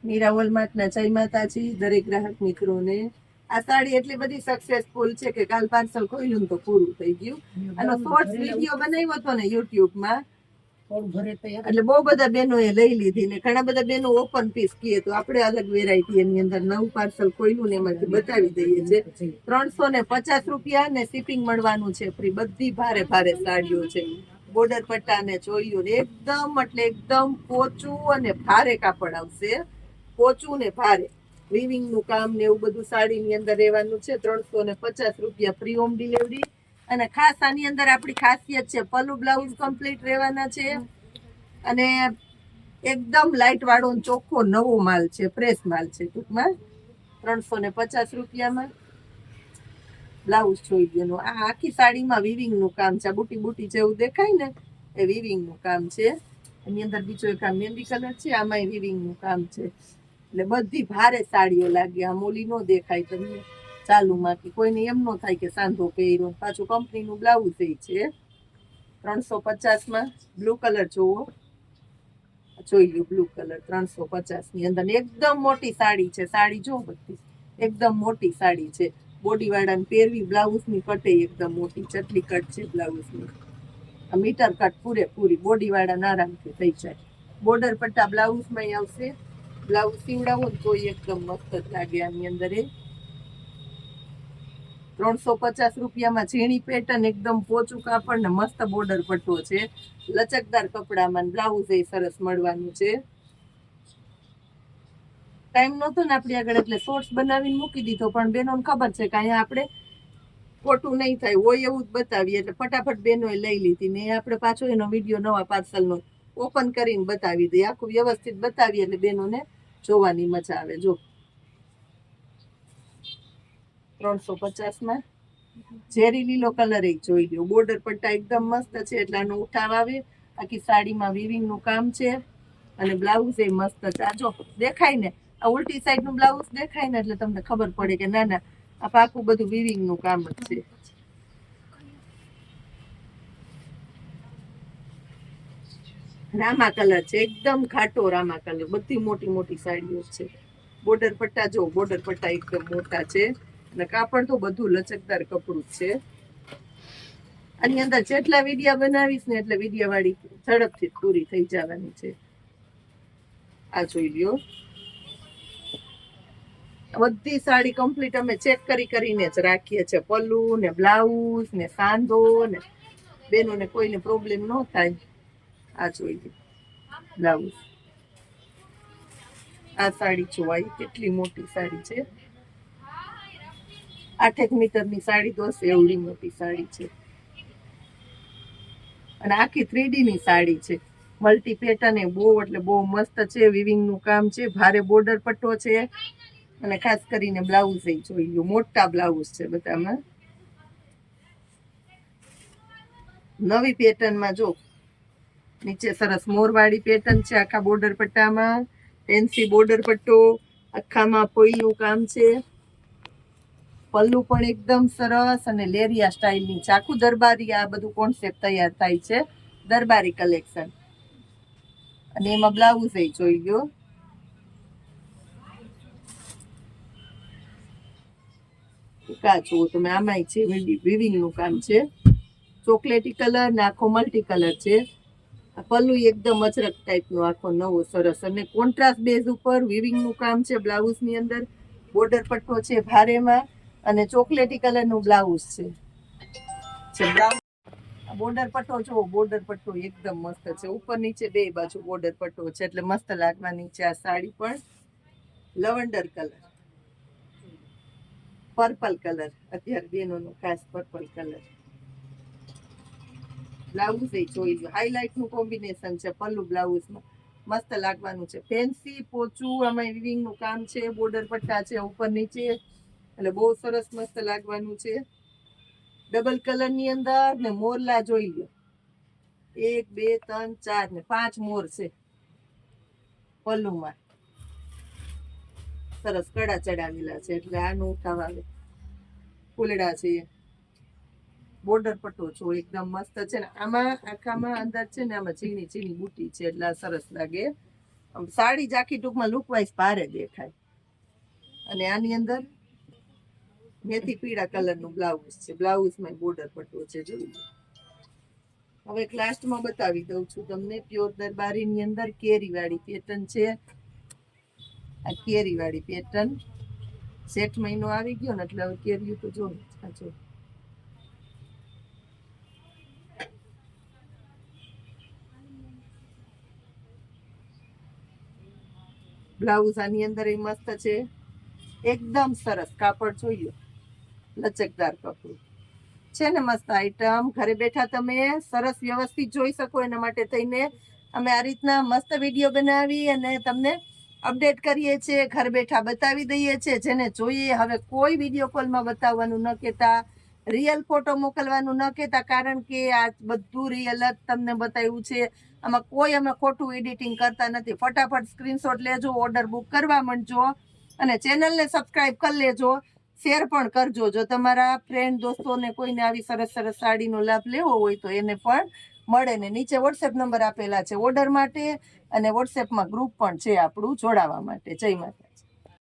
મીરાવલ માર્ટના જય માતાજી દરેક ગ્રાહક મિત્રોને. આ સાડી એટલી બધી સક્સેસફુલ છે કે કાલ પાર્સલ ખોલ્યું તો પૂરું થઈ ગયું. આનો શોર્ટ્સ વિડીયો બનાવ્યો હતો ને યુટ્યુબમાં, એટલે બહુ બધા બહેનોએ લઈ લીધી ને ઘણા બધા બહેનો ઓપન પીસ કીએ તો આપણે અલગ વેરાયટી એની અંદર નવું પાર્સલ ખોલ્યું ને એમાંથી બતાવી દઈએ છે. 350 રૂપિયા ને શિપિંગ મળવાનું છે ફ્રી. બધી ભારે ભારે સાડીઓ છે, બોર્ડર પટ્ટા ને ચોળીઓ એકદમ એટલે એકદમ પોચું અને ભારે કાપડ આવશે, પોચું ને ભારે વિવિંગ નું કામ ને એવું બધું સાડીની અંદર રહેવાનું છે. 350 રૂપિયા ફ્રી હોમ ડિલિવરી. અને ખાસ આની અંદર આપણી ખાસિયત છે પલ્લુ બ્લાઉઝ કમ્પ્લીટ રહેવાના છે અને એકદમ લાઇટ વાળો ચોખ્ખો નવો માલ છે, ફ્રેશ માલ છે ટૂંકમાં. 350 રૂપિયામાં બ્લાઉઝ જોઈ ગયો. આ આખી સાડીમાં વિવિંગ નું કામ છે, બુટી બુટી જેવું દેખાય ને એ વિવિંગ નું કામ છે. એની અંદર બીજો એક આ મહેંદી કલર છે, આમાં વિવિંગ નું કામ છે. એટલે બધી ભારે સાડીઓ લાગે, આ મોલી નો દેખાય તમને ચાલુમાં કે કોઈને એમ નો થાય કે સાંધો પહેર્યો. પાછું કંપનીનું બ્લાઉઝ છે. 350માં બ્લુ કલર જોવો, જોઈ લો બ્લુ કલર 350 ની અંદર એકદમ મોટી સાડી છે. સાડી જો બધી એકદમ મોટી સાડી છે, બોડી વાળાને પહેરવી. બ્લાઉઝ ની કટે એકદમ મોટી ચટલી કટ છે બ્લાઉઝ ની, મીટર કટ પૂરેપૂરી બોડી વાળા આરામથી થઈ જાય. બોર્ડર પટ્ટા બ્લાઉઝમાં આવશે. બ્લાઉઝ સીવડાવો તો એકદમ મસ્ત જ લાગે. આની અંદર 350 રૂપિયામાં ઝીણી પેટર્ન, એકદમ પોચું કાપડ ને મસ્ત બોર્ડર પટ્ટો છે, લચકદાર કપડામાં. બ્લાઉઝ એ સરસ મળવાનું છે. ટાઈમ નહોતો ને આપણી આગળ એટલે શોર્ટ્સ બનાવીને મૂકી દીધો, પણ બેનોને ખબર છે કે અહીંયા આપણે ખોટું નહીં થાય હોય એવું જ બતાવીએ એટલે ફટાફટ બેનોએ લઈ લીધી ને આપણે પાછો એનો વિડીયો નવા પાર્સલનો ઓપન કરીને બતાવી દઈએ. આખું વ્યવસ્થિત બતાવીએ એટલે બેનોને જોવાની મજા આવે. જો 350માં ઝેરી લીલો કલર એક જોઈ લો. બોર્ડર પટ્ટા એકદમ મસ્ત છે એટલે આનો ઉઠાવ આવે. આખી સાડીમાં વિવિંગ નું કામ છે અને બ્લાઉઝ એ મસ્ત છે. આ જો દેખાય ને, આ ઉલટી સાઈડ નું બ્લાઉઝ દેખાય ને એટલે તમને ખબર પડે કે ના ના આ પાકું બધું વિવિંગ નું કામ જ છે. રામા કલર છે, એકદમ ઘાટો રામા કલર. બધી મોટી મોટી સાડીઓ છે. બોર્ડર પટ્ટા જો, બોર્ડર પટ્ટા એકદમ મોટા છે અને કાપડ તો બધું લચકદાર કપડું છે. આની અંદર જેટલા વિડિયા બનાવીશ ને એટલે વિડિયા વાળી ઝડપથી પૂરી થઈ જવાની છે. આ જોઈ લ્યો, બધી સાડી કમ્પ્લીટ અમે ચેક કરીને જ રાખીએ છીએ. પલ્લુ ને બ્લાઉઝ ને સાંધો ને બેનોને કોઈને પ્રોબ્લેમ ન થાય. આ જોઈ લો બ્લાઉઝ. આ સાડી જોવાય કેટલી મોટી સાડી છે, 8 મીટરની સાડી તો હશે એવડી મોટી સાડી છે. અને આખી 3D ની સાડી છે, મલ્ટી પેટર્ન એ બહુ એટલે બહુ મસ્ત છે. વિવિંગ નું કામ છે, ભારે બોર્ડર પટ્ટો છે અને ખાસ કરીને બ્લાઉઝ એ જોઈ લો, મોટા બ્લાઉઝ છે બધામાં. નવી પેટર્નમાં જો નીચે સરસ મોરવાળી પેટર્ન છે આખા બોર્ડર પટ્ટામાં. ફેન્સી બોર્ડર પટ્ટો, આખામાં ફોઈલનું કામ છે. પલ્લુ પણ એકદમ સરસ અને લેરિયા સ્ટાઇલની છે. આખું દરબારી આ બધું કોન્સેપ્ટ તૈયાર થાય છે, દરબારી કલેક્શન. અને એમાં બ્લાઉઝ એ જોઈ લો. કા જુઓ તમે, આમાંય છે વિવિંગ નું કામ છે. ચોકલેટી કલર ને આખો મલ્ટી કલર છે. પલ્લુ એકદમ અચરક ટાઈપ નો આખો નવો સરસ અને કોન્ટ્રાસ્ટ બેઝ ઉપર વિવિંગ નું કામ છે. બ્લાઉઝ ની અંદર બોર્ડર પટ્ટો છે ભારેમાં અને ચોકલેટી કલર નું બ્લાઉઝ છે. બોર્ડર પટ્ટો જો, બોર્ડર પટ્ટો એકદમ મસ્ત છે. ઉપર નીચે બે બાજુ બોર્ડર પટ્ટો છે એટલે મસ્ત લાગવાની છે. આ સાડી પણ લવંડર કલર, પર્પલ કલર, અત્યારે બેનોનો ખાસ પર્પલ કલર. બ્લાઉઝ એ જોઈ લો, હાઇલાઇટ નું કોમ્બિનેશન છે પલ્લુ બ્લાઉઝમાં, મસ્ત લાગવાનું છે. ફેન્સી પોચું આમાં વિવિંગ નું કામ છે, બોર્ડર પટ્ટા છે ઉપર નીચે એટલે બહુ સરસ મસ્ત લાગવાનું છે. ડબલ કલર ની અંદર ને મોરલા જોઈ લો, 1 2 3 4 ને 5 મોર છે પલ્લુમાં. સરસ કડા ચડાવેલા છે એટલે આનું ઉઠાવ આવે. ફૂલડા છે, બોર્ડર પટ્ટો જો એકદમ મસ્ત છે ને. આમાં આખામાં અંદર છે ને આમાં ઝીણી ઝીણી બુટી છે એટલે સરસ લાગે. આમ સાડી જ આખી ટૂંકમાં લુક વાઇઝ ભારે દેખાય. અને આની અંદર મેથી પીળા કલરનું બ્લાઉઝ છે. બ્લાઉઝમાં બોર્ડર પટ્ટો છે. જોયું. હવે એક લાસ્ટમાં બતાવી દઉં છું તમને. પ્યોર દરબારીની અંદર કેરીવાળી પેટર્ન છે. આ કેરીવાળી પેટર્ન શેઠ મહિનો આવી ગયો ને એટલે હવે કેરીયું તો જો સાચો. બ્લાઉઝ આની અંદર એ મસ્ત છે. એકદમ સરસ કાપડ જોઈએ. લચકદાર કપડું છે ને મસ્ત આઈટમ. ઘરે બેઠા તમે સરસ વ્યવસ્થિત જોઈ શકો એના માટે થઈને અમે આ રીતના મસ્ત વિડીયો બનાવી અને તમને અપડેટ કરીએ છીએ. ઘર બેઠા બતાવી દઈએ છીએ. જેને જોઈએ હવે કોઈ વિડીયો કોલમાં બતાવવાનું ન કહેતા, રિયલ ફોટો મોકલવાનું ન કહેતા, કારણ કે આ બધું રિયલ જ તમને બતાવ્યું છે. આમાં કોઈ અમે ખોટું એડિટિંગ કરતા નથી. ફટાફટ સ્ક્રીનશોટ લેજો, ઓર્ડર બુક કરવા માંડજો અને ચેનલને સબસ્ક્રાઇબ કરી લેજો. શેર પણ કરજો. જો તમારા ફ્રેન્ડ દોસ્તોને કોઈને આવી સરસ સરસ સાડીનો લાભ લેવો હોય તો એને પણ મળે. ને નીચે વોટ્સએપ નંબર આપેલા છે ઓર્ડર માટે, અને વોટ્સએપમાં ગ્રુપ પણ છે આપણું જોડાવા માટે. જય માતા.